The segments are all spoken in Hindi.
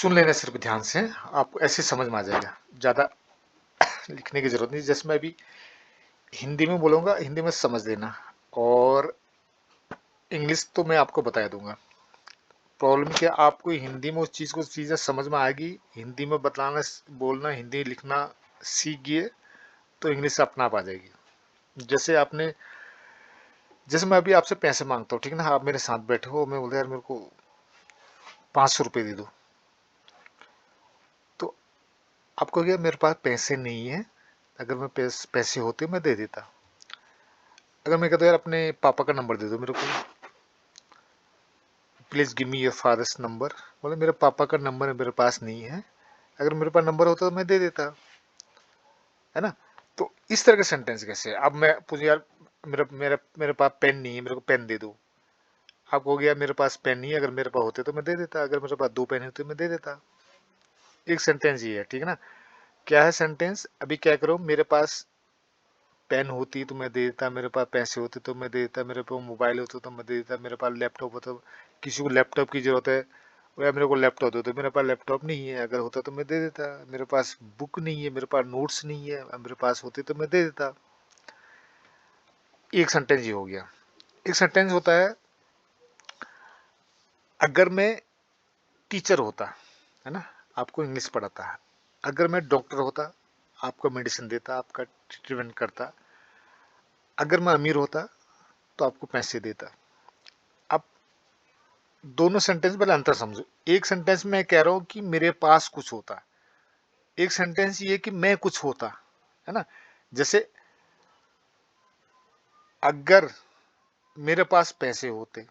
सुन लेना सिर्फ ध्यान से, आपको ऐसे समझ में आ जाएगा। ज़्यादा लिखने की ज़रूरत नहीं। जैसे मैं अभी हिंदी में बोलूँगा, हिंदी में समझ लेना, और इंग्लिश तो मैं आपको बता दूंगा। प्रॉब्लम क्या, आपको हिंदी में उस चीज़ को चीज़ें समझ में आएगी, हिंदी में बताना बोलना हिंदी लिखना सीख गए तो इंग्लिश अपना आप आ जाएगी। जैसे आपने, जैसे मैं अभी आपसे पैसे मांगता हूँ, ठीक है ना, आप मेरे साथ बैठे हो, मैं बोलता यार मेरे को 500 रुपये दे दो, तो आपको क्या, मेरे पास पैसे नहीं है, अगर मैं पैसे होते मैं दे देता। अगर मैं कहता यार अपने पापा का नंबर दे दो मेरे को, please give me your father's number, बोले मेरे पापा का नंबर मेरे पास नहीं है, अगर मेरे पास नंबर होता तो मैं दे देता, है ना। तो इस तरह के सेंटेंस कैसे है? अब मैं पूछ यार, मेरे मेरे मेरे पास पेन नहीं है, मेरे को पेन दे दो। आप हो गया मेरे पास पेन नहीं है, अगर मेरे पास होते तो मैं दे देता, अगर मेरे पास 2 पेन होते मैं दे देता। एक सेंटेंस ये है, ठीक है ना। क्या है सेंटेंस, अभी क्या करो, मेरे पास पेन होती तो मैं दे देता, मेरे पास पैसे होते तो मैं दे देता, मेरे पास मोबाइल होता तो मैं दे देता, मेरे पास लैपटॉप होता, किसी को लैपटॉप की जरूरत है, वो यार मेरे को लैपटॉप दो, तो मेरे पास लैपटॉप नहीं है, अगर होता तो मैं दे देता। मेरे पास बुक नहीं है, मेरे पास नोट्स नहीं है, मेरे पास होते तो मैं दे देता। एक सेंटेंस ये हो गया। एक सेंटेंस होता है, अगर मैं टीचर होता, है ना, आपको इंग्लिश पढ़ाता है, अगर मैं डॉक्टर होता, आपको मेडिसिन देता, आपका ट्रीटमेंट करता, अगर मैं अमीर होता तो आपको पैसे देता। अब दोनों सेंटेंस पहले अंतर समझो। एक सेंटेंस में कह रहा हूं कि मेरे पास कुछ होता, एक सेंटेंस ये कि मैं कुछ होता, है ना। जैसे अगर मेरे पास पैसे होते,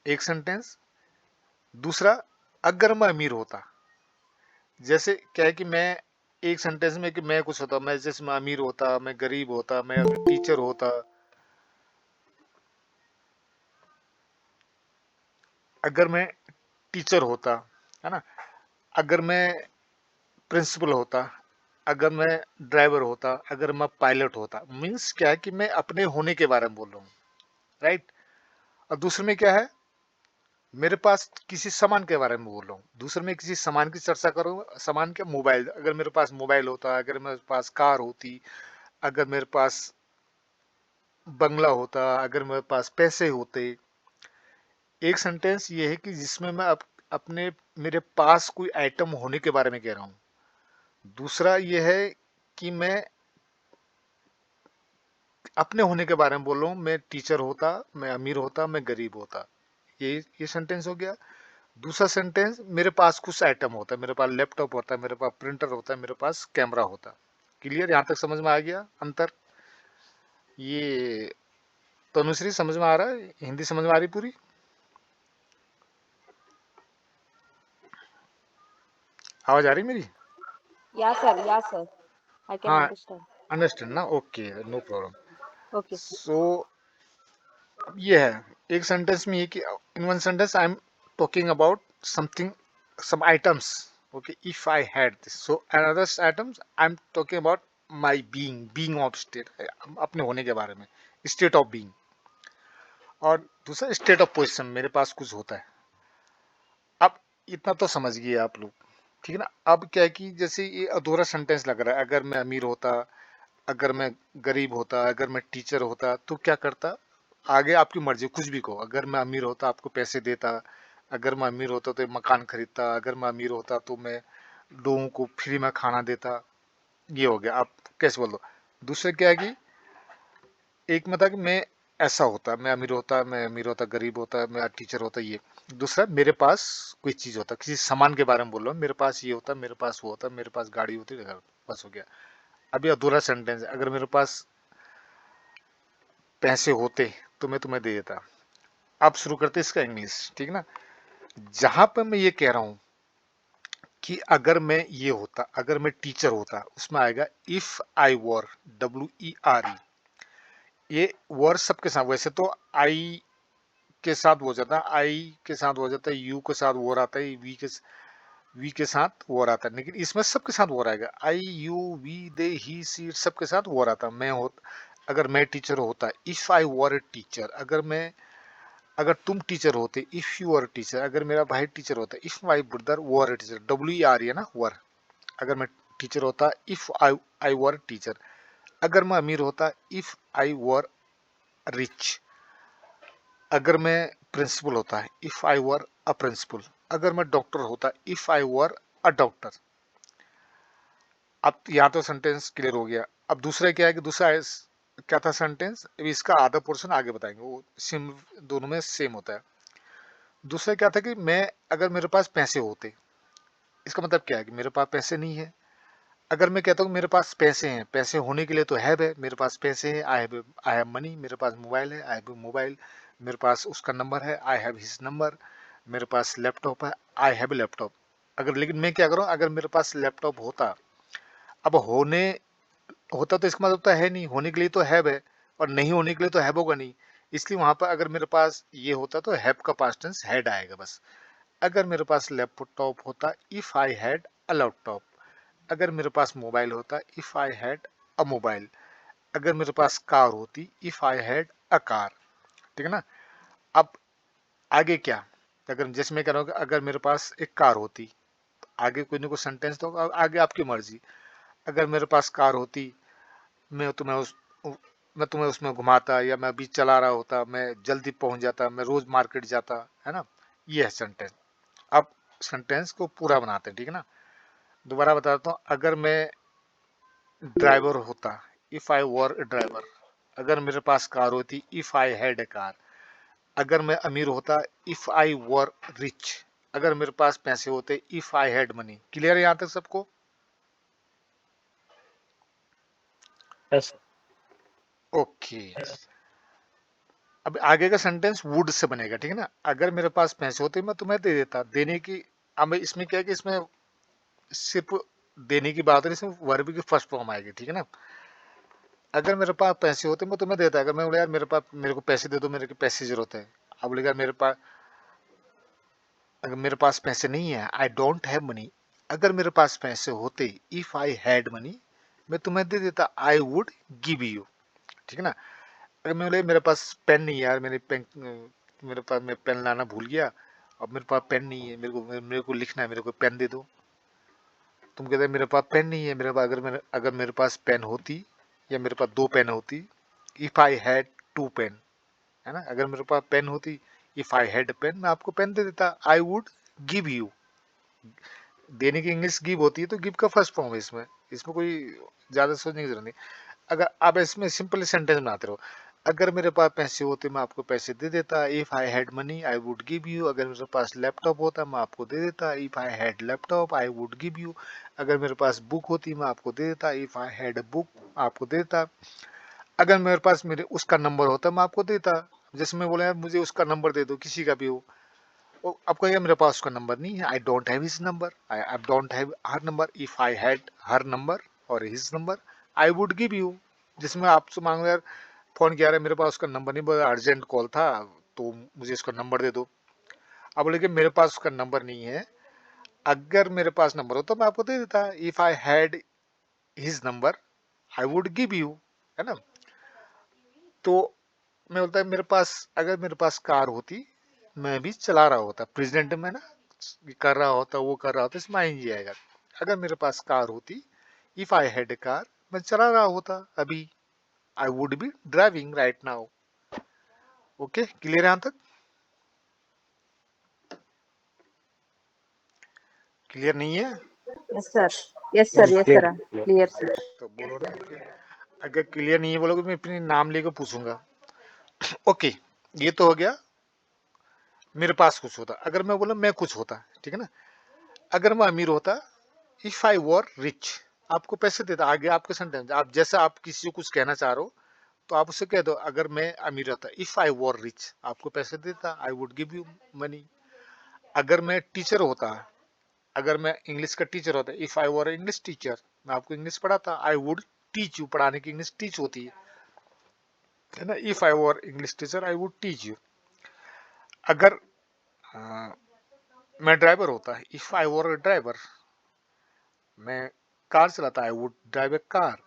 एक सेंटेंस। दूसरा, अगर मैं अमीर होता, जैसे क्या है कि मैं, एक सेंटेंस में कि मैं कुछ होता, मैं जैसे मैं अमीर होता, मैं गरीब होता, मैं टीचर होता, अगर मैं टीचर होता, है ना, अगर मैं प्रिंसिपल होता, अगर मैं ड्राइवर होता, अगर मैं पायलट होता। मीन्स क्या है कि मैं अपने होने के बारे में बोल रहा हूँ, राइट। और दूसरे में क्या है, मेरे पास किसी सामान के बारे में बोल रहा हूँ, दूसरे में किसी सामान की चर्चा करूँ, सामान के, मोबाइल, अगर मेरे पास मोबाइल होता, अगर मेरे पास कार होती, अगर मेरे पास बंगला होता, अगर मेरे पास पैसे होते। एक सेंटेंस ये है कि जिसमें मैं अपने, मेरे पास कोई आइटम होने के बारे में कह रहा हूँ। दूसरा ये है कि मैं अपने होने के बारे में बोल रहा हूँ, मैं टीचर होता, मैं अमीर होता, मैं गरीब होता। ये सेंटेंस हो गया। दूसरा सेंटेंस, मेरे पास कुछ आइटम होता है, मेरे पास लैपटॉप होता है, मेरे पास प्रिंटर होता है, मेरे पास कैमरा होता। क्लियर, यहाँ तक समझ में आ गया अंतर? ये तनुश्री समझ में आ रहा है, हिंदी समझ में आ रही पूरी? आवाज आ रही मेरी? Yeah, sir. I can हाँ, understand. अंडरस्टैंड ना, ओके, नो प्रॉब्लम। Okay. सो ये है, एक सेंटेंस में ये कि in one sentence I am talking about something, some items, okay, if I had this, so another items I'm talking about my being of state, अपने होने के बारे में, state of being। और दूसरा स्टेट ऑफ पोजिशन, मेरे पास कुछ होता है। अब इतना तो समझ गए आप लोग, ठीक है ना। अब क्या है कि जैसे ये अधूरा सेंटेंस लग रहा है, अगर मैं अमीर होता, अगर मैं गरीब होता, अगर मैं टीचर होता तो क्या करता। आगे आपकी मर्जी, कुछ भी कहो। अगर मैं अमीर होता आपको पैसे देता, अगर मैं अमीर होता तो मकान खरीदता, अगर मैं अमीर होता तो मैं लोगों को फ्री में खाना देता। ये हो गया, आप कैसे बोल दो। दूसरे क्या है कि एक में था कि मैं ऐसा होता, मैं अमीर होता, गरीब होता, मैं टीचर होता, ये। दूसरा, मेरे पास कोई चीज होता, किसी सामान के बारे में बोल रहा हूँ, मेरे पास ये होता, मेरे पास वो होता, मेरे पास गाड़ी होती, बस हो गया। अभी अधूरा सेंटेंस है, अगर मेरे पास पैसे होते तो मैं तुम्हें दे देता। अब शुरू करते इसका इंग्लिश, ठीक है ना। जहां पर मैं ये कह रहा हूं कि अगर मैं ये होता, अगर मैं टीचर होता, उसमें आएगा इफ आई वर, WERE। ये वर सबके साथ, वैसे तो आई के साथ हो जाता है, आई के साथ हो जाता है, यू के साथ वोर आता है, वी के साथ वोर आता है, लेकिन इसमें सबके साथ वोर आएगा। आई, यू, वी, दे, ही, सी, सबके साथ वोर आता है। मैं हो, अगर मैं टीचर होता, if I were a teacher, अगर मैं अगर तुम टीचर होते, इफ यू आर टीचर, अगर मेरा भाई टीचर होता, if my brother were teacher, W आ रही है ना, वर, अगर मैं टीचर होता, इफ आई वर टीचर, अगर मैं अमीर होता, इफ आई वर रिच, अगर मैं प्रिंसिपल होता है, if I were a principal, अगर मैं डॉक्टर होता, if I were a doctor. अब यहाँ तो सेंटेंस क्लियर हो गया। अब दूसरा क्या है कि दूसरा क्या था सेंटेंस, अभी इसका आधा पोर्शन आगे बताएंगे, वो सेम, दोनों में सेम होता है। दूसरा क्या था कि मैं, अगर मेरे पास पैसे होते, इसका मतलब क्या है कि मेरे पास पैसे नहीं है। अगर मैं कहता हूँ मेरे पास पैसे हैं, पैसे होने के लिए तो है मेरे पास पैसे हैं, आई हैव मनी, मेरे पास मोबाइल है, आई हैव मोबाइल, मेरे पास उसका नंबर है, आई हैव हिज नंबर, मेरे पास लैपटॉप है, आई हैव लैपटॉप। अगर, लेकिन मैं क्या करूँ, अगर मेरे पास लैपटॉप होता, अब होने, होता तो इसका मतलब तो है नहीं, होने के लिए तो है, और नहीं होने के लिए तो हैव होगा नहीं। इसलिए वहां पर अगर मेरे पास ये होता तो हैव का पास्ट टेंस हैड आएगा बस। अगर मेरे पास लैपटॉप होता, if I had a laptop, अगर मेरे पास मोबाइल होता, if I had a mobile, अगर मेरे पास कार होती, if I had a car. ठीक है ना। अब आगे क्या, अगर जैसे मैं कह रहा हूँ कि अगर मेरे पास एक कार होती, आगे कोई ना कोई सेंटेंस तो आगे आपकी मर्जी। अगर मेरे पास कार होती, मैं तुम्हें उस मैं तुम्हें उसमें घुमाता, या मैं अभी चला रहा होता, मैं जल्दी पहुंच जाता, मैं रोज मार्केट जाता, है ना। ये है सेंटेंस। अब सेंटेंस को पूरा बनाते हैं, ठीक है ना। दोबारा बताता हूँ, अगर मैं ड्राइवर होता, if I were A driver, अगर मेरे पास कार होती, if I had A car, अगर मैं अमीर होता, इफ आई वर रिच, अगर मेरे पास पैसे होते, if I had money. Clear है यहाँ तक सबको? यस। ओके। अब आगे का सेंटेंस वुड से बनेगा, ठीक है ना। अगर मेरे पास पैसे होते, मैं तुम्हें दे देता, देने की। अब इसमें क्या है कि इसमें सिर्फ देने की बात है, इसमें वर्ब की फर्स्ट फॉर्म आएगी, ठीक है ना। अगर मेरे पास पैसे होते, मैं तुम्हें देता, अगर मैं बोला यार मेरे पास, मेरे को पैसे दे दो, मेरे को पैसे की जरूरत है। अब बोलेगा मेरे पास, अगर मेरे पास पैसे नहीं है, आई डोंट हैव मनी, अगर मेरे पास पैसे होते, इफ आई हैड मनी, मैं तुम्हें दे देता, आई वुड गिव यू। ठीक है ना। अगर मैं बोले मेरे पास पेन नहीं है यार, मेरे पास, मैं पेन लाना भूल गया, अब मेरे पास पेन नहीं है, मेरे को लिखना है, मेरे को पेन दे दो। तुम कहते मेरे पास पेन नहीं है, मेरे पास, अगर मेरे पास पेन होती, या मेरे पास दो पेन होती, if I had two pen, है ना। अगर मेरे पास पेन होती, इफ आई हैड पेन, मैं आपको पेन दे देता, आई वुड गिव यू। देने की इंग्लिश गिव होती है, तो गिव का फर्स्ट फॉर्म है इसमें, इसमें कोई ज्यादा सोचने की जरूरत नहीं। अगर आप इसमें सिंपल सेंटेंस बनाते रहो, अगर मेरे पास पैसे होते, मैं आपको पैसे दे देता, if I had money I would give you, अगर मेरे पास लैपटॉप होता, मैं आपको दे देता, if I had laptop I would give you, अगर मेरे पास बुक होती, मैं आपको दे देता, इफ आई हैड बुक आपको दे देता, अगर मेरे पास मेरे उसका नंबर होता, मैं आपको देता। जैसे मैं बोला यार मुझे उसका नंबर दे दो, किसी का भी हो, वो आपको कहेगा मेरे पास उसका नंबर नहीं है, I don't have his number, I don't have her number, if I had her number or his number, I would give you. जिसमें आपसे मांगो यार, फोन किया रहा है, मेरे पास उसका नंबर नहीं, बहुत अर्जेंट कॉल था, तो मुझे उसका नंबर दे दो। अब बोले कि मेरे पास उसका नंबर नहीं है, अगर मेरे पास नंबर हो तो मैं आपको दे देता, if I had his number I would give you, है ना। तो मैं बोलता है मेरे पास, अगर मेरे पास कार होती, मैं भी चला रहा होता, प्रेसिडेंट में ना, ये कर रहा होता, वो कर रहा होता, इसमें आएंगे आएगा। अगर मेरे पास कार होती, if I had A car, मैं चला रहा होता अभी, I would be driving right now. Okay, clear है यहाँ तक? क्लियर नहीं है? Yes sir, yes sir, yes clear sir, clear. Clear sir. तो बोलो ना, अगर क्लियर नहीं है बोलोगे, मैं अपने नाम लेकर पूछूंगा। ओके, ये तो हो गया, मेरे पास कुछ होता, अगर मैं बोला मैं कुछ होता, ठीक है ना। अगर मैं अमीर होता, इफ आई वर रिच, आपको पैसे देता, आगे आपके सेंटेंस, आप जैसा आप किसी को कुछ कहना चाह रहे हो, तो आप उससे कह दो, अगर मैं अमीर होता, इफ आई वर रिच, आपको पैसे देता, I would give you money. अगर मैं टीचर होता, अगर मैं इंग्लिश का टीचर होता, if I were English teacher, मैं आपको इंग्लिश पढ़ाता, आई वुड टीच यू, पढ़ाने की इंग्लिश टीच होती है ना। If I were English teacher I would teach you. अगर अ, मैं ड्राइवर होता, इफ आई वर ड्राइवर, मैं कार चलाता, I would drive A car.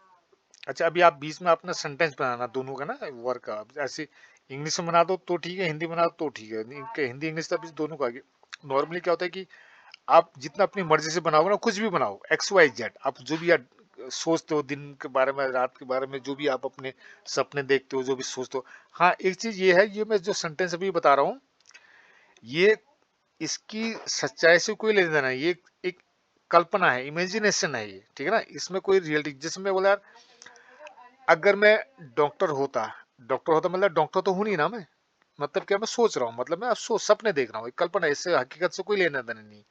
अच्छा, अभी आप बीच में अपना सेंटेंस बनाना दोनों का ना, वर्क का, ऐसे इंग्लिश में बना दो तो ठीक है, हिंदी में बना दो तो ठीक है, हिंदी इंग्लिश तब दोनों का आगे। नॉर्मली क्या होता है कि आप जितना अपनी मर्जी से बनाओ ना, कुछ भी बनाओ, एक्स वाई जेड, आप जो भी सोचते हो दिन के बारे में, रात के बारे में, जो भी आप अपने सपने देखते हो, जो भी सोचते हो। हाँ, एक चीज ये है, ये मैं जो सेंटेंस अभी बता रहा हूँ, ये इसकी सच्चाई से कोई लेना देना नहीं, ये एक कल्पना है, इमेजिनेशन है ये, ठीक है ना, इसमें कोई रियलिटी, जिसमें बोला यार, अगर मैं डॉक्टर होता, मतलब डॉक्टर तो हूं नहीं ना मैं, मतलब क्या, मैं सोच रहा हूँ, मतलब मैं सोच सपने देख रहा हूँ, एक कल्पना है, इससे हकीकत से कोई लेना देना नहीं।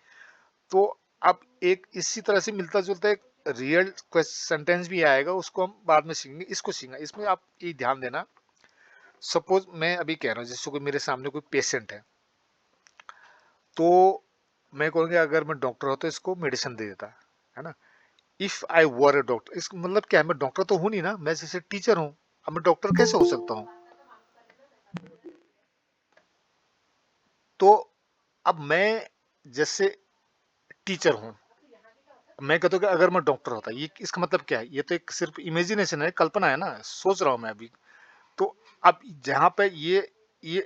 तो अब एक इसी तरह से मिलता जुलता एक रियल सेंटेंस भी आएगा, उसको हम बाद में सीखेंगे, इसको सीखेंगे। इसमें आप ये ध्यान देना, सपोज मैं अभी कह रहा हूँ, जैसे कोई मेरे सामने कोई पेशेंट है, तो मैं कहूँगा अगर मैं डॉक्टर होता तो इसको मेडिसिन दे देता, है ना। If I were A doctor, इसका मतलब क्या है, मैं डॉक्टर तो हूं नहीं ना, मैं जैसे टीचर हूँ, अब मैं डॉक्टर कैसे हो सकता हूँ। तो अब मैं जैसे टीचर हूँ, मैं कहता हूँ कि अगर मैं डॉक्टर होता, ये इसका मतलब क्या है, ये तो एक सिर्फ इमेजिनेशन है, कल्पना है ना, सोच रहा हूँ मैं अभी। तो अब जहाँ पे ये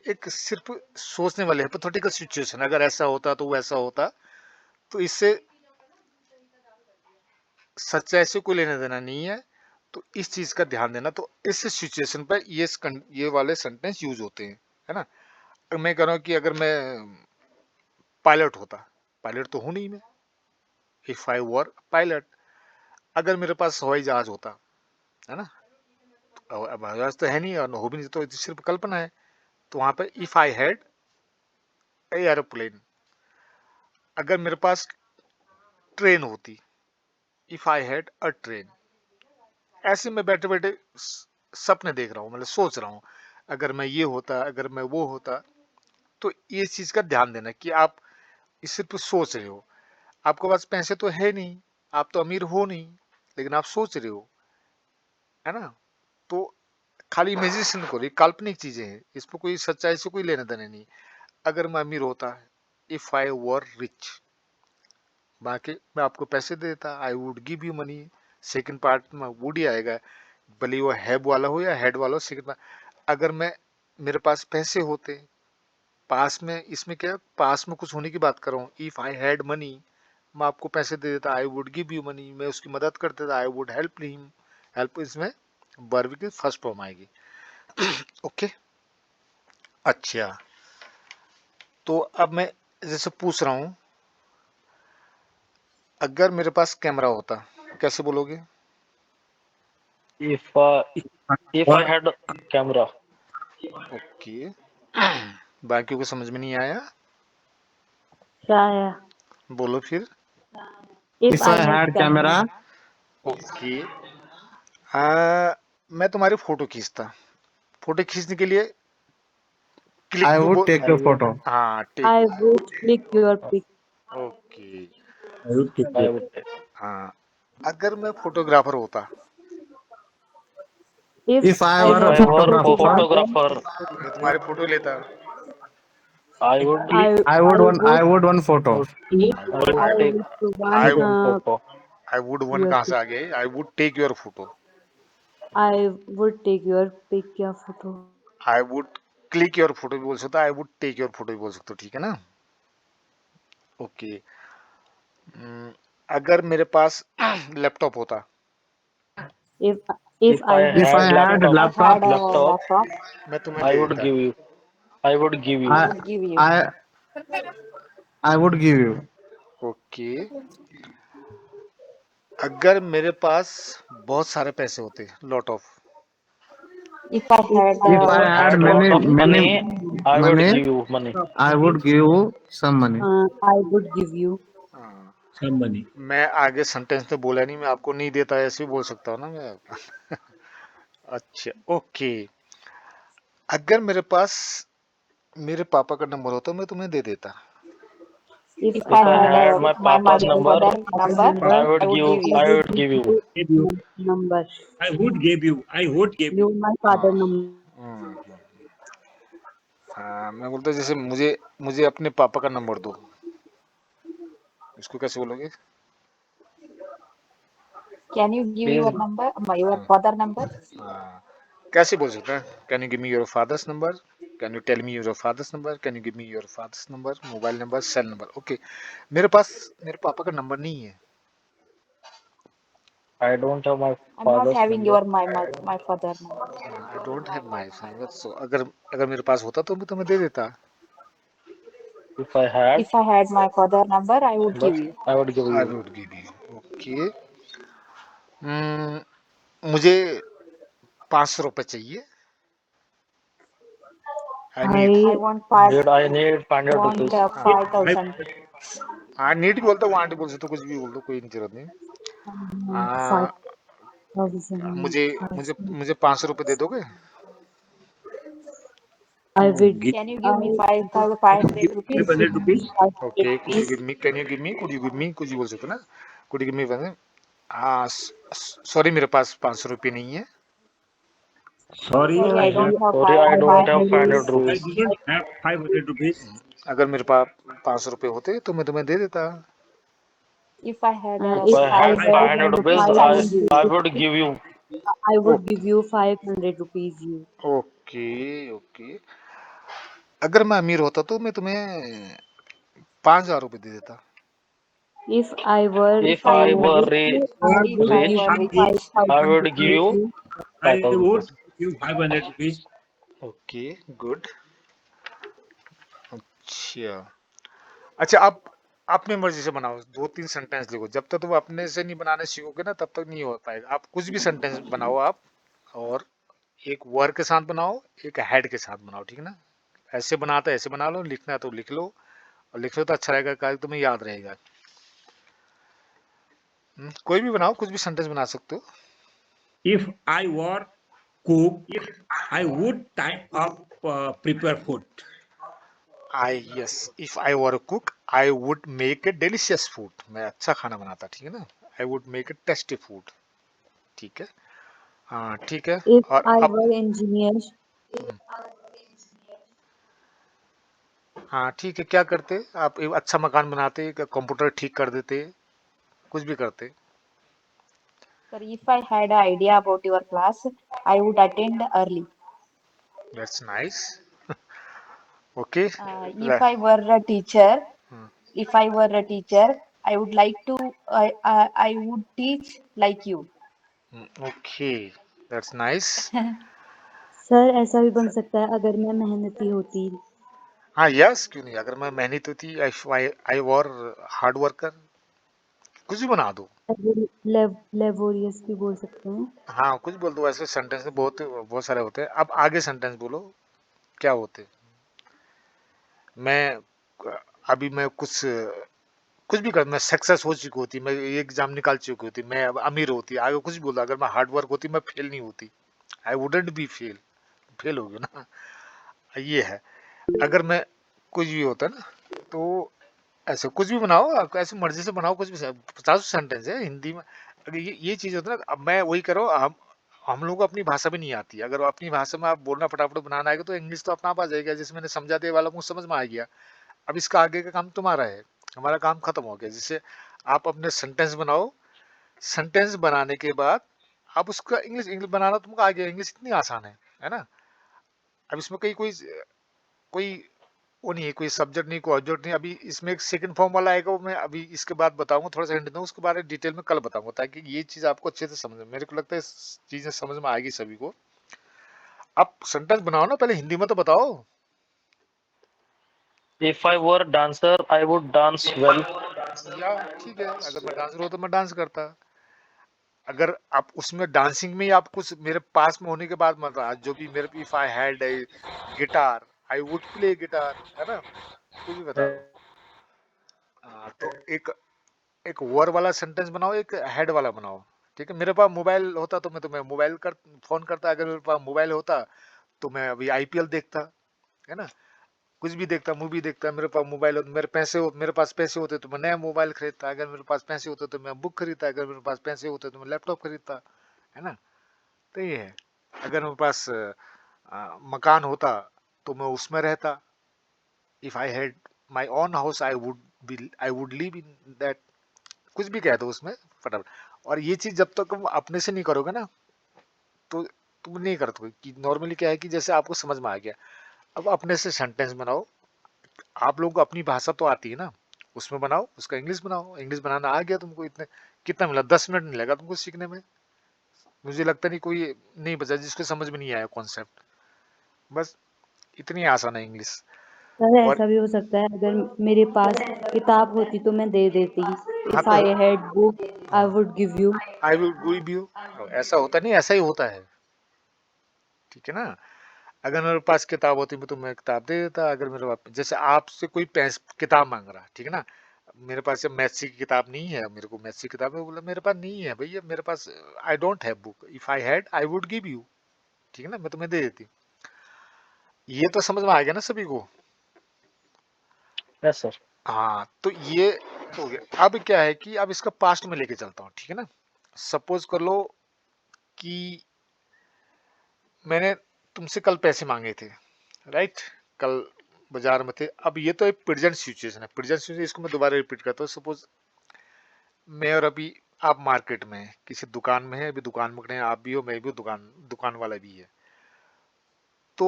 एक सिर्फ सोचने वाले हाइपोथेटिकल सिचुएशन, अगर ऐसा होता तो वैसा होता, तो इससे सच्चाई से कोई लेना देना नहीं है। तो इस चीज का ध्यान देना, तो इस सिचुएशन पर ये वाले सेंटेंस यूज होते हैं, है ना। अब मैं कह रहा हूँ कि अगर मैं पायलट होता, पायलट तो हूं नहीं मैं, इफ आई वर पायलट, अगर मेरे पास हवाई जहाज होता, है ना, अब हवाई जहाज तो है नहीं और हो भी नहीं, तो सिर्फ कल्पना है। तो वहां पर इफ आई हैड एरोप्लेन, अगर मेरे पास ट्रेन होती, if I had a train, ऐसे में बैठे बैठे सपने देख रहा हूँ, मतलब सोच रहा हूँ, अगर मैं ये होता, अगर मैं वो होता। तो ये चीज का ध्यान देना कि आप इस सिर्फ सोच रहे हो, आपके पास पैसे तो है नहीं, आप तो अमीर हो नहीं, लेकिन आप सोच रहे हो, है ना। तो खाली इमेजिनेशन करो, ये काल्पनिक चीजें हैं, इसमें कोई सच्चाई से कोई लेना देना नहीं। अगर मैं अमीर होता, इफ आई वर रिच, बाकी मैं आपको पैसे दे देता, I would give you money. Second part में वुड ही आएगा, भले वो हैव वाला हो या हेड वाला हो, सेकंड पार्ट। अगर मैं, मेरे पास पैसे होते, पास में, इसमें क्या, पास में कुछ होने की बात कर रहा हूँ, इफ आई हैड मनी, मैं आपको पैसे दे देता, I would give you money, मैं उसकी मदद कर देता, I would help him. Help इसमें वर्ब की फर्स्ट फॉर्म आएगी। ओके, अच्छा। तो अब मैं जैसे पूछ रहा हूँ, अगर मेरे पास कैमरा होता, कैसे बोलोगे। If if I had camera, okay, बाकियों को समझ में नहीं आया, Yeah. बोलो फिर। If If I I had had camera, camera, okay, मैं तुम्हारी फोटो खींचता, फोटो खींचने के लिए क्लिक I भी would बोल, take I your would photo. हाँ take. I would click your pic. Okay, I would take I it. would take. हाँ, अगर मैं फोटोग्राफर होता, If If I I If were a were I a were a photographer, photographer, photographer, मैं तुम्हारी फोटो लेता, I would click, I I I would would one photo. would I would I take would one I one photo. I would one your कहाँ से pic. आ गए, I would take your photo, I would take your pic या photo. I would click your photo भी बोल सकता, I would take your photo भी बोल सकते हो, ठीक है ना। ओके, अगर मेरे पास लैपटॉप होता, If if If I I If I had had had a laptop, I had laptop, a laptop, laptop, मैं तुम्हें I दे would देता। give you. I would give I you. I would give you. I I would give you. Okay, अगर मेरे पास बहुत सारे पैसे होते, lot of, If I If had If if I I had had lot of many money, I would money, give you money. I would give you some money. I would give you. हाँ, Some money. मैं आगे सेंटेंस तो बोला नहीं, मैं आपको नहीं देता ऐसे भी बोल सकता हूँ ना मैं। अच्छा, ओके, अगर मेरे पास मेरे पापा का नंबर होता, मैं तुम्हें दे देता। If If I I had had my my papa's mother's number, number, I would give. I I would would give give you. you Give you. number. I would give you. I would give You you. my हाँ, father number. हम्म, हाँ, मैं बोलता जैसे मुझे मुझे अपने पापा का नंबर दो, इसको कैसे बोलोगे। Can you give your Please, number, your हाँ, father number? हाँ, कैसे बोल सकते हैं? Can you give me your father's number? Can you tell me your father's number? Can you give me your father's number, mobile number, cell number? Okay, मेरे पास मेरे पापा का नंबर नहीं है। I don't have my I'm not father's having number. your my father number. I don't have my father, so अगर अगर मेरे पास होता तो मैं तुम्हें दे देता। If I had, If I had my father number, I would but give you. I would give I you. Would give you. Okay, मुझे 500 रुपए चाहिए। I need. I I want five. Dude, I need 500 Want rupees. हाँ, 5,000. हाँ नीड भी बोलता हूँ, आंटी बोल सकते हो, कुछ भी बोल दो, कोई जरूरत नहीं। आ, 5,000. मुझे मुझे मुझे 500 रुपए दे दोगे? I To will. give Can you give me 5,500 five rupees? hundred rupees. 500 okay, could you rupees. Give me, can you give me, could you give मी, कुछ भी बोल सकते हो ना। कुड यू गिव मी? हाँ, सॉरी मेरे पास 500 रुपये नहीं है। Sorry, Sorry, I I have. don't have Sorry, I don't have 500 500 rupees. I rupees. didn't have 500 rupees. अगर मेरे पास 500 रुपये होते तो मैं तुम्हें दे देता। If I had If a I five had I hundred 500 rupees, rupees, I would give I you. would give you. I would okay, give you 500 rupees. You. Okay, okay. अगर मैं अमीर होता तो मैं तुम्हें 5,000 रुपये दे देता। If I were If uh, I I were rich, I were would if give rich, I you rich, I 5,000 would give rupees. you You. I 5,000 would rupees. give 500 rupees. Okay, good. अच्छा, अच्छा, आप अपनी मर्जी से बनाओ, 2-3 सेंटेंस लिखो। जब तक तुम अपने से नहीं बनाने सीखोगे ना, तब तक नहीं हो पाएगा। आप कुछ भी सेंटेंस बनाओ आप, और एक वर्ड के साथ बनाओ, एक हेड के साथ बनाओ, ठीक है ना? ऐसे बनाते ऐसे बना लो, लिखना है तो लिख लो, और लिख लो तो अच्छा रहेगा, क्या तुम्हें याद रहेगा। कोई भी बनाओ, कुछ भी सेंटेंस बना सकते हो। If I were cook, I would type up prepare food. I yes, if I were a cook I would make a delicious food. मैं अच्छा खाना बनाता, ठीक है ना? I would make a tasty food. ठीक है, हाँ ठीक है। If और I अब, were engineer, हाँ ठीक है, क्या करते आप? एक अच्छा मकान बनाते, कंप्यूटर ठीक कर देते, कुछ भी करते। sir, if I had an idea about your class, I would attend early. That's nice. Okay. If I were a teacher, if I were a teacher, I would like to. I would teach like you. Okay, that's nice. Sir ऐसा भी बन सकता है अगर मैं मेहनती होती। हाँ यस, क्यों नहीं? अगर मैं मेहनत होती, आई आई वर हार्ड वर्कर, कुछ भी बना दो। लेबोरियस भी बोल सकते हैं। हाँ कुछ बोल दो, ऐसे सेंटेंस बहुत बहुत सारे होते हैं। अब आगे सेंटेंस बोलो, क्या होते? मैं अभी मैं कुछ भी कर, मैं सक्सेस हो चुकी होती, मैं ये एग्जाम निकाल चुकी होती, मैं अब अमीर होती, आगे कुछ भी बोला, अगर मैं हार्ड वर्क होती मैं फेल नहीं होती। I wouldn't be fail, fail हो गया ना। ये है। अगर मैं कुछ भी होता ना, तो ऐसे कुछ भी बनाओ, आपको ऐसे मर्जी से बनाओ, कुछ भी। 50 सेंटेंस है हिंदी में। अगर ये चीज होता है ना, अब मैं वही करो, हम लोगों को अपनी भाषा भी नहीं आती। अगर अपनी भाषा में आप बोलना फटाफट बनाना आएगा तो इंग्लिश तो अपना आप आ जाएगा, जैसे मैंने समझा दिया वाला मुझे समझ में आ गया। अब इसका आगे का काम तुम्हारा है, हमारा काम खत्म हो गया। जिससे आप अपने सेंटेंस बनाओ, सेंटेंस बनाने के बाद आप उसका इंग्लिश इंग्लिश बनाना तुमको आ गया। इंग्लिश इतनी आसान है ना? अब इसमें कहीं कोई कोई वो नहीं है, कोई सब्जेक्ट नहीं, कोई ऑब्जेक्ट नहीं। अभी इसमें एक सेकंड फॉर्म वाला आएगा, वो मैं अभी इसके बाद बताऊंगा, थोड़ा सा हिंट दूंगा, उसके बारे में डिटेल में कल बताऊंगा, ताकि ये चीज आपको अच्छे से समझ में। मेरे को लगता है चीजें समझ में आएगी सभी को। आप सेंटेंस बनाओ ना, पहले हिंदी में तो बताओ। If I were a dancer, I would dance well. या ठीक है, अगर मैं डांसर हो तो मैं डांस करता। अगर आप उसमें डांसिंग में ही आप कुछ मेरे पास में होने के बाद मत रहा, जो भी मेरे, if I had A guitar I would play guitar, है ना? कुछ भी बता दो। तो एक एक वर वाला सेंटेंस बनाओ, एक हेड वाला बनाओ। ठीक है, मेरे पास मोबाइल होता तो मैं तुम्हें मोबाइल कर फोन करता। अगर मेरे पास मोबाइल होता तो मैं अभी आईपीएल देखता, है ना? कुछ भी देखता, मूवी देखता। मेरे पास मोबाइल हो, मेरे पास पैसे होते तो मैं नया मोबाइल खरीदता। अगर मेरे पास पैसे होते तो मैं बुक खरीदता। अगर मेरे पास पैसे होते तो मैं लैपटॉप खरीदता, है ना? तो ये है। अगर मेरे पास मकान होता तो मैं उसमें रहता। If I had my own house I would live in that. कुछ भी कह दो उसमें फटाफट। और ये चीज जब तक तुम अपने से नहीं करोगे ना, तो तुम नहीं करते कि नॉर्मली क्या है कि जैसे आपको समझ में आ गया, अब अपने से सेंटेंस बनाओ। आप लोगों को अपनी भाषा तो आती है ना, उसमें बनाओ, उसका इंग्लिश बनाओ। इंग्लिश बनाना आ गया तुमको, इतने कितना मिला, 10 मिनट नहीं लगा तुमको सीखने में। मुझे लगता नहीं कोई नहीं बचा जिसको समझ में नहीं आया कॉन्सेप्ट। बस इतनी आसान है इंग्लिश। सर और ऐसा भी हो सकता है, अगर मेरे पास किताब होती तो मैं दे देती। हाँ इफ तो I had book I would give you. I will give you, ऐसा होता नहीं, ऐसा ही होता है। ठीक है ना। अगर मेरे पास किताब होती मैं तो मैं किताब दे देता। अगर मेरे पास, जैसे आपसे कोई किताब मांग रहा, ठीक है ना, मेरे पास मैथ्स की किताब नहीं है, मेरे को मैथ्स की किताब है, बोला मेरे पास नहीं है भैया, मेरे पास I don't have book, if I had I would give you. ठीक है ना, मैं तुम्हें दे देती। ये तो समझ में आ गया ना सभी को। Yes sir. हाँ तो ये हो गया। अब क्या है कि अब इसका पास्ट में लेके चलता हूँ, ठीक है ना। सपोज कर लो कि मैंने तुमसे कल पैसे मांगे थे, राइट, कल बाजार में थे। अब ये तो एक प्रेजेंट सिचुएशन है, प्रेजेंट सिचुएशन, इसको मैं दोबारा रिपीट करता हूँ। सपोज मैं और अभी आप मार्केट में हैं, किसी दुकान में है, अभी दुकान में खड़े हैं, आप भी हो, मैं भी हूँ, दुकान दुकान वाला भी है। तो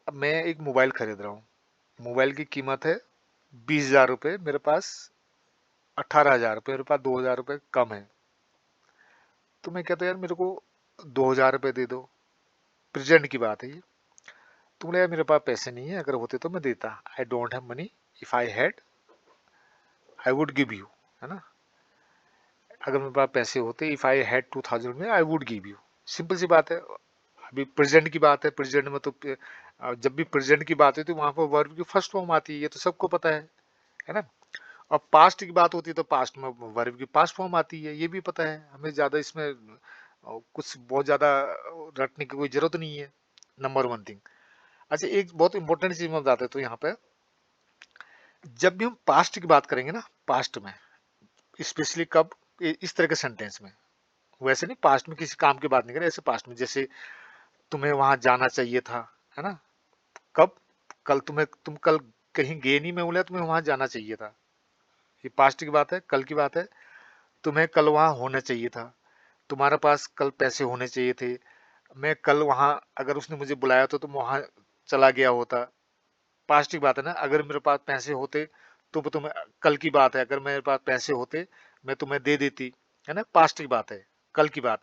अब मैं एक मोबाइल खरीद रहा हूँ, मोबाइल की कीमत है 20,000 रुपये, मेरे पास 18,000 रुपये, मेरे पास 2,000 रुपये कम है। तो मैं कहता हूँ यार मेरे को 2,000 रुपये दे दो, प्रेजेंट की बात है ये। तुम बोले यार मेरे पास पैसे नहीं है, अगर होते तो मैं देता, आई don't have money, if I had I would give you, है ना। अगर मेरे पास पैसे होते, इफ आई हैड 2,000 में, I would give you. Simple सी बात है। अभी प्रेजेंट की बात है, प्रेजेंट में तो जब भी प्रेजेंट की बात होती है तो वहां पर वर्ब की फर्स्ट फॉर्म आती है, ये तो सबको पता है ना। और पास्ट की बात होती है तो पास्ट में वर्ब की पास्ट फॉर्म आती है, ये भी पता है हमें। ज्यादा इसमें कुछ बहुत ज्यादा रटने की कोई जरूरत नहीं है। Number one thing. अच्छा, एक बहुत इंपॉर्टेंट चीज मैं बताते तो यहाँ पे, जब भी हम पास्ट की बात करेंगे ना, पास्ट में स्पेशली कब, इस तरह के सेंटेंस में, वैसे नहीं पास्ट में किसी काम की बात नहीं करें, ऐसे पास्ट में, जैसे तुम्हें वहां जाना चाहिए था, है ना। कब, कल, तुम कल कहीं गए नहीं, मैं बोला तुम्हें वहां जाना चाहिए था, ये पास्ट की बात है, कल की बात है। तुम्हें कल वहां होना चाहिए था, तुम्हारे पास कल पैसे होने चाहिए थे, मैं कल वहां, अगर उसने मुझे बुलाया तो तुम वहां चला गया होता। पास्ट की बात है ना। अगर मेरे पास पैसे होते तो तुम्हें, कल की बात है, अगर मेरे पास पैसे होते मैं तुम्हें दे देती, है ना। पास्ट की बात है, कल की बात।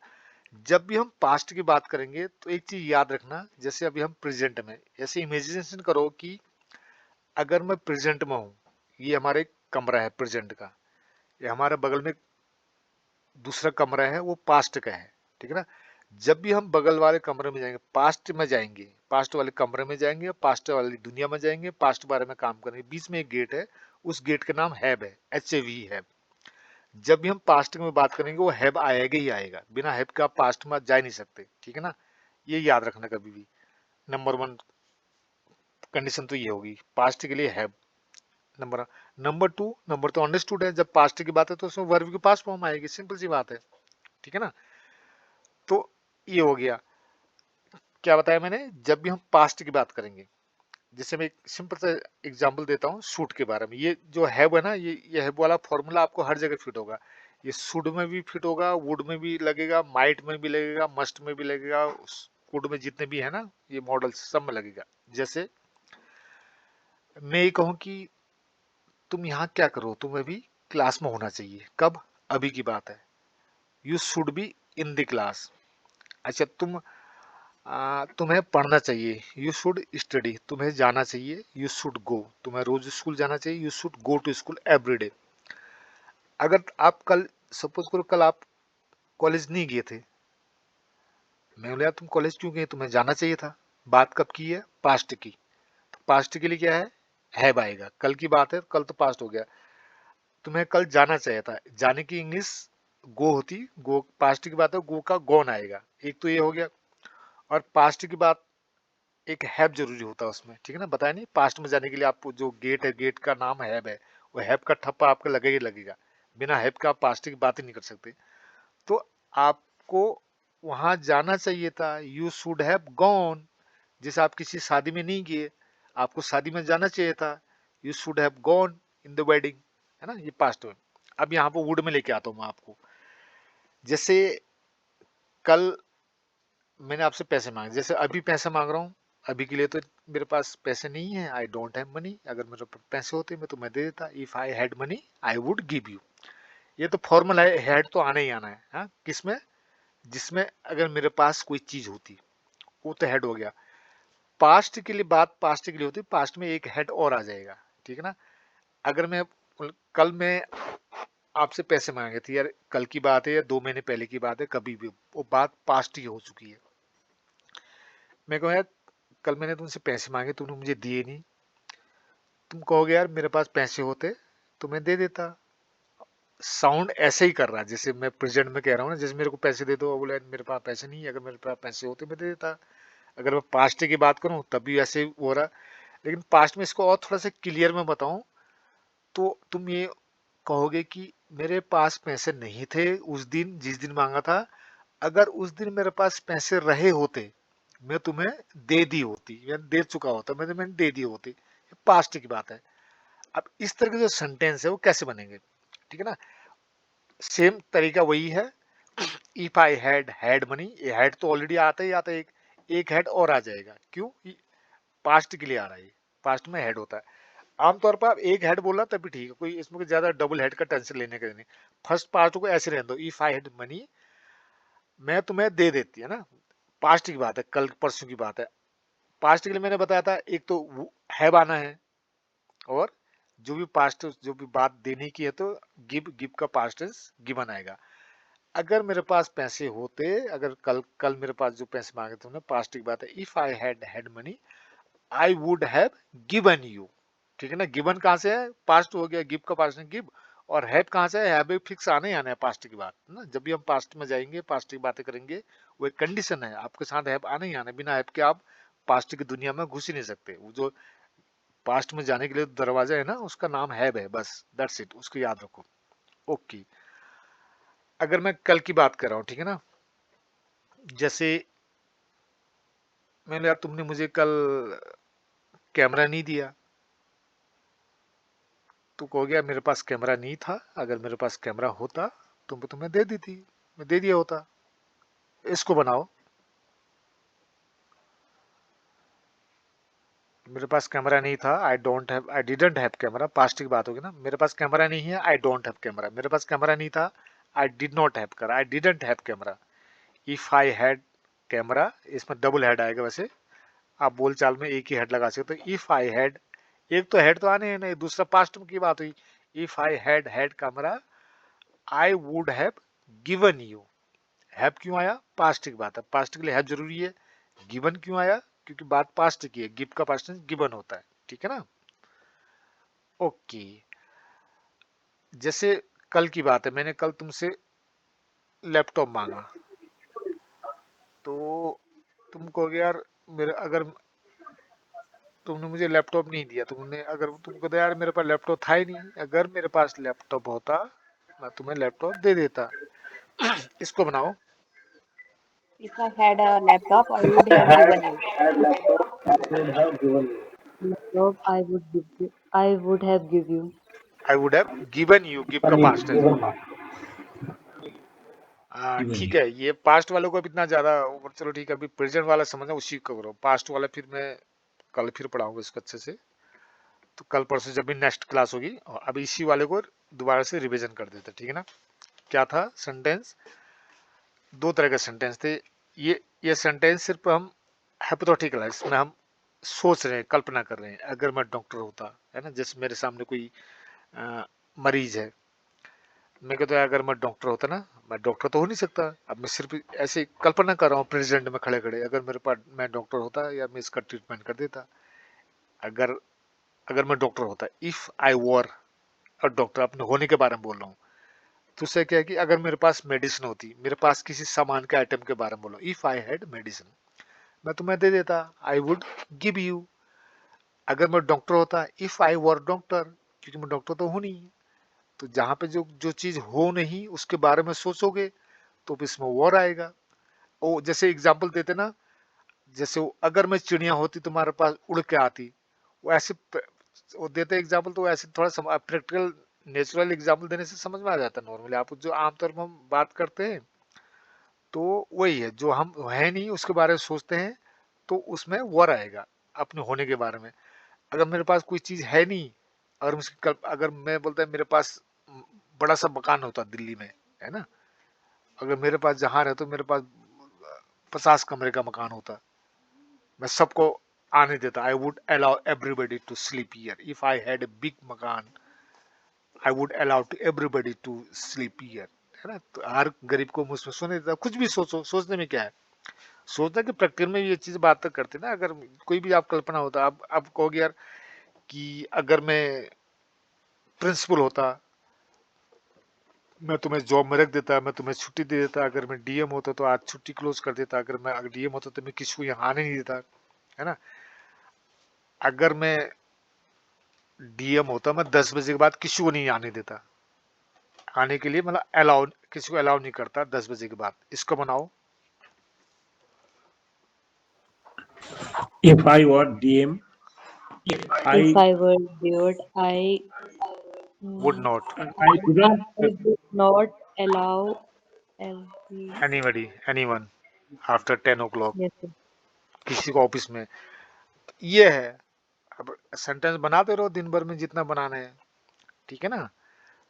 जब भी हम पास्ट की बात करेंगे तो एक चीज याद रखना, जैसे अभी हम प्रेजेंट में, ऐसे इमेजिनेशन करो कि अगर मैं प्रेजेंट में हूँ, ये हमारे कमरा है प्रेजेंट का, ये हमारे बगल में दूसरा कमरा है वो पास्ट का है, ठीक है ना। जब भी हम बगल वाले कमरे में जाएंगे, पास्ट में जाएंगे, पास्ट वाले कमरे में जाएंगे, पास्ट वाली दुनिया में जाएंगे, पास्ट बारे में काम करेंगे, बीच में एक गेट है, उस गेट का नाम हैब है, HAV हैब। जब भी हम पास्ट में बात करेंगे वो हैब आएगा ही आएगा, बिना हैब का आप पास्ट में जा ही नहीं सकते, ठीक है ना। ये याद रखना कभी भी। नंबर वन कंडीशन तो ये होगी पास्ट के लिए हैव। नंबर नंबर तो अंडरस्टूड है, जब पास्ट की बात है तो उसमें वर्ब की पास्ट फॉर्म आएगी, सिंपल सी बात है, ठीक है ना। तो ये हो गया। क्या बताया मैंने, जब भी हम पास्ट की बात करेंगे, जैसे मैं एक सिंपल सा एग्जांपल देता हूँ सूट के बारे में। ये जो हैव है ना, ये हैव वाला फॉर्मूला आपको हर जगह फिट होगा। ये शुड में भी फिट होगा, वुड में भी लगेगा, माइट में भी लगेगा, मस्ट में भी लगेगा, कुड में जितने भी है ना ये मॉडल सब में लगेगा। जैसे मैं ये कहूँ कि तुम यहाँ क्या करो, तुम अभी क्लास में होना चाहिए, कब, अभी की बात है, you should be in the class. अच्छा, तुम्हें पढ़ना चाहिए, यू शुड स्टडी, तुम्हें जाना चाहिए, यू शुड गो, तुम्हें रोज स्कूल जाना चाहिए, you should go to school every day. अगर आप कल, सपोज करो कल आप कॉलेज नहीं गए थे, मैं बोला यार तुम कॉलेज क्यों गए, तुम्हें जाना चाहिए था। बात कब की है, पास्ट की। तो पास्ट के लिए क्या है, हैव आएगा। कल की बात है, कल तो पास्ट हो गया। तुम्हें कल जाना चाहिए था, जाने की इंग्लिश गो होती, गो पास्ट की बात है, गो का गॉन आएगा। एक तो ये हो गया। और पास्ट की बात, एक हैव जरूरी होता है उसमें, ठीक है ना। बताया नहीं, पास्ट में जाने के लिए आपको जो गेट है, गेट का नाम हैव है, वो हैव का ठप्पा आपको लगेगा ही लगेगा। बिना हैव का आप पास्ट की बात ही नहीं कर सकते। तो आपको वहां जाना चाहिए था, यू शुड हैव गॉन। जैसे आप किसी शादी में नहीं गए, आपको शादी में जाना चाहिए था, you should have gone in the wedding, है ना, ये पास्ट में। अब यहाँ पे वुड में लेके आता हूँ मैं आपको। जैसे कल मैंने आपसे पैसे मांगे, जैसे अभी पैसे मांग रहा हूँ, अभी के लिए तो मेरे पास पैसे नहीं है, आई डोंट हैव मनी। अगर मेरे पास पैसे होते मैं तुम्हें दे देता, if I had money I would give you. ये तो फॉर्मल है, हैड तो आना ही आना है। हाँ, किसमें? जिसमें अगर मेरे पास कोई चीज होती, वो तो हेड हो गया। पास्ट के लिए बात पास्ट के लिए होती, पास्ट में एक हेड और आ जाएगा, ठीक है ना। अगर मैं कल मैं आपसे पैसे मांगे थे यार, कल की बात है या 2 महीने पहले की बात है, कभी भी वो बात पास्ट ही हो चुकी है। मैं कहूँ यार कल मैंने तुमसे पैसे मांगे, तुमने मुझे दिए नहीं। तुम कहोगे यार मेरे पास पैसे होते तो मैं दे देता। साउंड ऐसे ही कर रहा है जैसे मैं प्रेजेंट में कह रहा हूँ ना, जैसे मेरे को पैसे दे दो, वो बोले मेरे पास पैसे नहीं है, अगर मेरे पास पैसे होते मैं दे देता। अगर मैं पास्ट की बात करूँ तब भी ऐसे ही हो रहा। लेकिन पास्ट में इसको और थोड़ा सा क्लियर में बताऊं तो तुम ये कहोगे कि मेरे पास पैसे नहीं थे उस दिन जिस दिन मांगा था, अगर उस दिन मेरे पास पैसे रहे होते मैं तुम्हें दे दी होती, या दे चुका होता, मैंने दे दी होती। पास्ट की बात है। अब इस तरह के जो सेंटेंस है वो कैसे बनेंगे, ठीक है ना। सेम तरीका वही है। इफ आई हैड मनी, ये हैड तो ऑलरेडी आता ही आता है, एक हैड और आ जाएगा। क्यों? पास्ट के लिए आ रहा है, पास्ट में हेड होता है। आमतौर पर आप एक हेड बोलना तभी ठीक है, कोई इसमें कोई ज्यादा डबल हेड का टेंशन लेने का नहीं। फर्स्ट पार्ट को ऐसे रहने दो, इफ आई हैड मनी मैं तुम्हें दे देती है ना। पास्ट की बात है, कल परसों की बात है। पास्ट के लिए मैंने बताया था एक तो हैव आना है, और जो भी पास्ट जो भी बात देने की है तो गिव, गिव का पास्ट टेंस गिवन आएगा। अगर मेरे पास पैसे होते, अगर कल कल मेरे पास जो पैसे मांगे थे उन्हें, पास्ट की बात है, if I had money I would have given you. ठीक है ना, गिवन कहाँ से है, पास्ट हो गया, गिव का पास्ट है गिव। और हैव कहाँ से है, हैव फिक्स आने ही आना है पास्ट की बात ना। जब भी हम पास्ट में जाएंगे, पास्ट की बातें करेंगे, वो एक कंडीशन है, आपके साथ हैव आने ही आना है। बिना हैव के आप पास्ट की दुनिया में घुस ही नहीं सकते। वो जो पास्ट में जाने के लिए दरवाजा है ना, उसका नाम हैव है, बस दैट्स इट, उसको याद रखो। ओके, अगर मैं कल की बात कर रहा हूँ, ठीक है ना, जैसे मैंने यार तुमने मुझे कल कैमरा नहीं दिया, तो कहो गया मेरे पास कैमरा नहीं था, अगर मेरे पास कैमरा होता तो मैं तुम्हें दे दी थी, मैं दे दिया होता। इसको बनाओ, मेरे पास कैमरा नहीं था, आई don't have, I didn't have camera, past की बात होगी ना। मेरे पास कैमरा नहीं है, आई डोंट हैव कैमरा। मेरे पास कैमरा नहीं था, I did not have camera, I didn't have camera. If I had camera, इसमें डबल हेड आएगा। वैसे आप बोलचाल में एक ही हेड लगा सकते हो। इफ आई हैड, एक तो हेड तो आने हैं नहीं, दूसरा पास्ट की बात हुई। If I had camera I would have given you. Have क्यों आया, पास्ट की बात है, पास्ट के लिए हैव जरूरी है। गिवन क्यों आया, क्योंकि बात पास्ट की है, गिव का पास्ट गिवन होता है, ठीक है ना। ओके, जैसे कल की बात है, मैंने कल तुमसे लैपटॉप मांगा, तो तुम कहोगे यार मेरे, अगर तुमने मुझे लैपटॉप नहीं दिया, तुमने अगर तुम कहते यार मेरे पास लैपटॉप था ही नहीं, अगर मेरे पास लैपटॉप होता मैं तुम्हें लैपटॉप दे देता। इसको बनाओ, If I had a laptop, I would have given you. laptop I would have give you. I would have given you, give का पास्ट है। Given ठीक you. है, ये पास्ट वालों को अब इतना ज्यादा, चलो ठीक है, अभी प्रेजेंट वाला समझना, उसी को करो। पास्ट वाला फिर मैं कल फिर पढ़ाऊंगा इसको अच्छे से। तो कल परसों जब भी नेक्स्ट क्लास होगी, और अब इसी वाले को दोबारा से रिवीजन कर देते, ठीक है ना। क्या था सेंटेंस, दो तरह के सेंटेंस थे। ये सेंटेंस सिर्फ हम हाइपोथेटिकल है, इसमें हम सोच रहे हैं, कल्पना कर रहे हैं। अगर मैं डॉक्टर होता, है ना, जैसे मेरे सामने कोई मरीज है, मैं कहता है अगर मैं डॉक्टर होता ना, मैं डॉक्टर तो हो नहीं सकता, अब मैं सिर्फ ऐसे कल्पना कर रहा हूँ प्रेसिडेंट में खड़े खड़े, अगर मेरे पास मैं डॉक्टर होता या मैं इसका ट्रीटमेंट कर देता। अगर अगर मैं डॉक्टर होता, if I were a doctor, अपने होने के बारे में बोल रहा हूँ। तो उससे क्या है कि अगर मेरे पास मेडिसिन होती, मेरे पास किसी सामान के आइटम के बारे में बोलो, इफ आई हैड मेडिसिन मैं तुम्हें दे देता, आई वुड गिव यू। अगर मैं डॉक्टर होता, इफ आई वर डॉक्टर, क्योंकि मैं डॉक्टर तो हूं नहीं, तो जहां पे जो जो चीज हो नहीं उसके बारे में सोचोगे तो इसमें वर आएगा। ओ जैसे एग्जाम्पल देते ना, जैसे अगर मैं चिड़िया होती तुम्हारे पास उड़ के आती, वो ऐसे वो देते एग्जाम्पल, तो ऐसे थोड़ा प्रैक्टिकल नेचुरल एग्जाम्पल देने से समझ में आ जाता है। नॉर्मली आप जो आमतौर पर हम बात करते हैं तो वही है, जो हम है नहीं उसके बारे में सोचते हैं तो उसमें वर आएगा अपने होने के बारे में। अगर मेरे पास कोई चीज है नहीं, अगर अगर मैं बोलता है मेरे पास बड़ा सा मकान होता दिल्ली में, है ना, अगर मेरे पास जहाँ रहते मेरे पास 50 कमरे का मकान होता, मैं सबको आने देता, I would allow everybody to sleep here. If I had a big मकान, I would allow to everybody to sleep here, है ना। तो हर गरीब को मुझमें सोने देता। कुछ भी सोचो, सोचने में क्या है, सोचना कि प्रकृति में ये चीज बात तो करते ना। अगर कोई भी आप कल्पना होता, आप कहोगे यार कि अगर मैं प्रिंसिपल होता, मैं तुम्हें जॉब में रख देता, मैं तुम्हें छुट्टी दे देता। अगर मैं डीएम होता तो आज छुट्टी क्लोज कर देता। अगर डीएम होता तो मैं किसी को यहाँ आने नहीं देता, है ना। अगर मैं डीएम होता, मैं 10 बजे के बाद किसी को नहीं आने देता, आने के लिए मतलब अलाउ, किसी को अलाउ नहीं करता 10 बजे के बाद। इसको बनाओ। If I were DM, If I I were Beard, would mm, not I wouldn't I would not allow every. Anybody anyone after 10 o'clock Yes, sir. किसी को ऑफिस में। ये है। अब सेंटेंस बनाते रहो दिन भर में जितना बनाना है, ठीक है ना।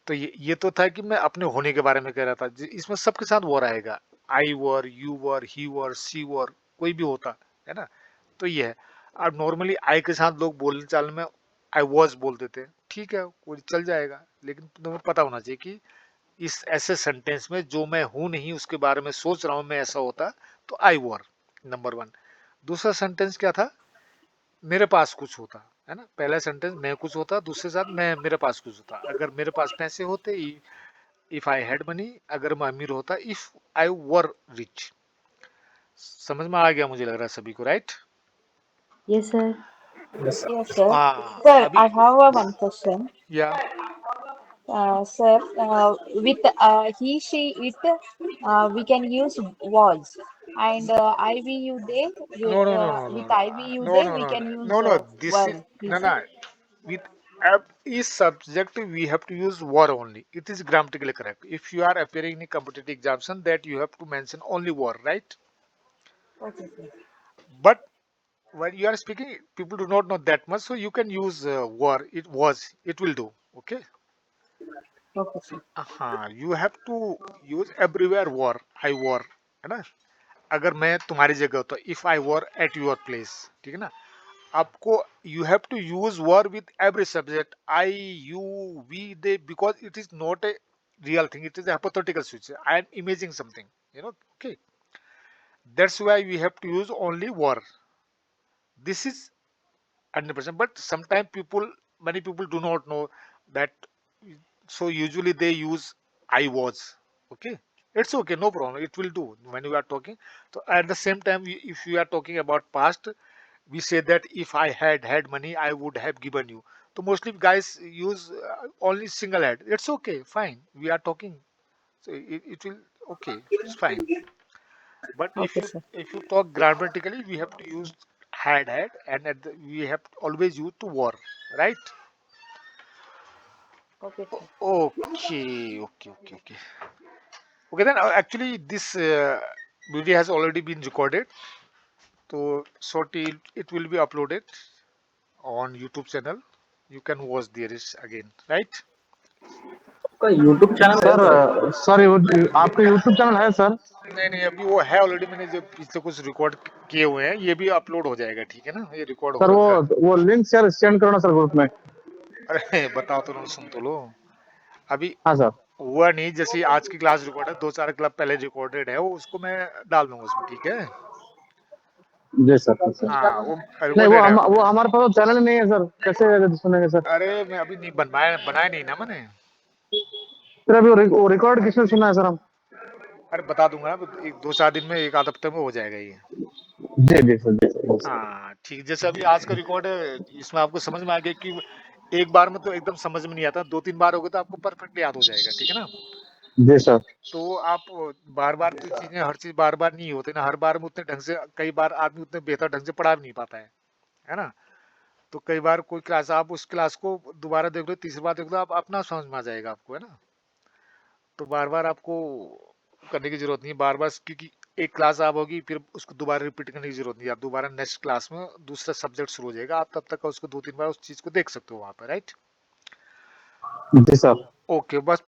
तो ये तो था कि मैं अपने होने के बारे में कह रहा था। इसमें सबके साथ वो रहेगा, आई वर, यू वर, ही वर, सी वर, कोई भी होता, है ना। तो ये है। अब नॉर्मली आई के साथ लोग बोलने चाल में आई वॉज बोल देते हैं, ठीक है, कोई चल जाएगा। लेकिन तुम्हें पता होना चाहिए कि इस ऐसे सेंटेंस में जो मैं हूं नहीं उसके बारे में सोच रहा हूं मैं, ऐसा होता तो आई वर, नंबर वन। दूसरा सेंटेंस क्या था, मेरे पास कुछ होता, है ना। पहला सेंटेंस मैं कुछ होता, दूसरे साथ मैं मेरे पास कुछ होता। अगर मेरे पास पैसे होते, इफ आई हैड मनी, अगर मैं अमीर होता, इफ आई वर रिच। समझ में आ गया मुझे लग रहा है सभी को, right. Yes, sir. Yes, sir. हाँ Sir, अभी I have a one question. या Sir, with he, she, it, we can use was. And I, we, you, they, no no no no no with I, we, you, no they, no we no can use no no this was. no Is no with is subject we have to use were only. It is grammatically correct. If you are appearing in a competitive examination, that you have to mention only were, right. okay, sir. But when you are speaking, people do not know that much, so you can use were, it was, it will do, okay. Okay, sir. हाँ, you have to use everywhere were, I were, है ना। अगर मैं तुम्हारी जगह होता, if I were at your place, ठीक है ना। आपको you have to use were with every subject, I, you, we, they, because it is not a real thing, it is a hypothetical situation. I am imagining something, okay. That's why we have to use only were. This is 100%. But sometimes many people do not know that, so usually they use I was, okay. It's okay, no problem, it will do when you are talking. So at the same time, if you are talking about past, we say that if I had money, I would have given you. So mostly guys use only single had. It's okay, fine, we are talking, so it will, okay, it's fine. But if Okay, you sir. if you talk grammatically, we have to use had, and we have to always use to were, right. Okay, sir. Okay. Okay, then actually this video has already been recorded, so shortly it will be uploaded on YouTube channel. You can watch there is again, right. आपका यूट्यूब चैनल है सर? सर सर आपका यूट्यूब चैनल है सर? नहीं नहीं, अभी वो है ऑलरेडी, मैंने जो पिछले कुछ रिकॉर्ड किए हुए हैं, ये भी अपलोड हो जाएगा, ठीक है ना, ये रिकॉर्ड हो सर रखा है। वो लिंक शेयर सेंड करो ना सर ग्रुप में। अरे बताओ तो ना, सुन तो लो अभी। हाँ सर। हुआ नहीं, जैसे आज की क्लास रिकॉर्ड है, 2-4 क्लब पहले रिकॉर्डेड है, वो उसको मैं डाल दूंगा उसमें, ठीक है। जी सर, जी सर। हाँ वो नहीं रिकॉर्डेड है। वो हमारे पास तो चैनल ही नहीं है सर, कैसे सुनेंगे सर? अरे मैं अभी नहीं बनाया नहीं ना मैंने। फिर अभी वो रिकॉर्ड किसने सुना है सर हम? अरे बता दूंगा ना, 2-4 दिन में, 1 आध हफ्ते में हो जाएगा ये। जी जी सर, जी सर। हाँ ठीक, जैसे अभी आज का रिकॉर्ड है, इसमें आपको समझ में आ गया कि एक बार में तो एकदम समझ में नहीं आता, 2-3 बार होगा तो आपको परफेक्ट याद हो जाएगा, ठीक है ना। जी सर। तो आप बार बार तो चीजें, हर चीज बार बार नहीं होती ना, हर बार में उतने ढंग से, कई बार आदमी उतने बेहतर ढंग से पढ़ा भी नहीं पाता है ना। तो कई बार कोई क्लास, आप उस क्लास को दोबारा देख लो, तीसरी बार देख लो, आप अपना समझ में आ जाएगा आपको, है ना। तो बार बार आपको करने की जरूरत नहीं है बार बार, क्योंकि एक क्लास आप होगी फिर उसको दोबारा रिपीट करने की जरूरत नहीं है। आप दोबारा नेक्स्ट क्लास में दूसरा सब्जेक्ट शुरू हो जाएगा, आप तब तक उसको 2-3 बार उस चीज को देख सकते हो वहां पर, राइट? जी सर। ओके, बस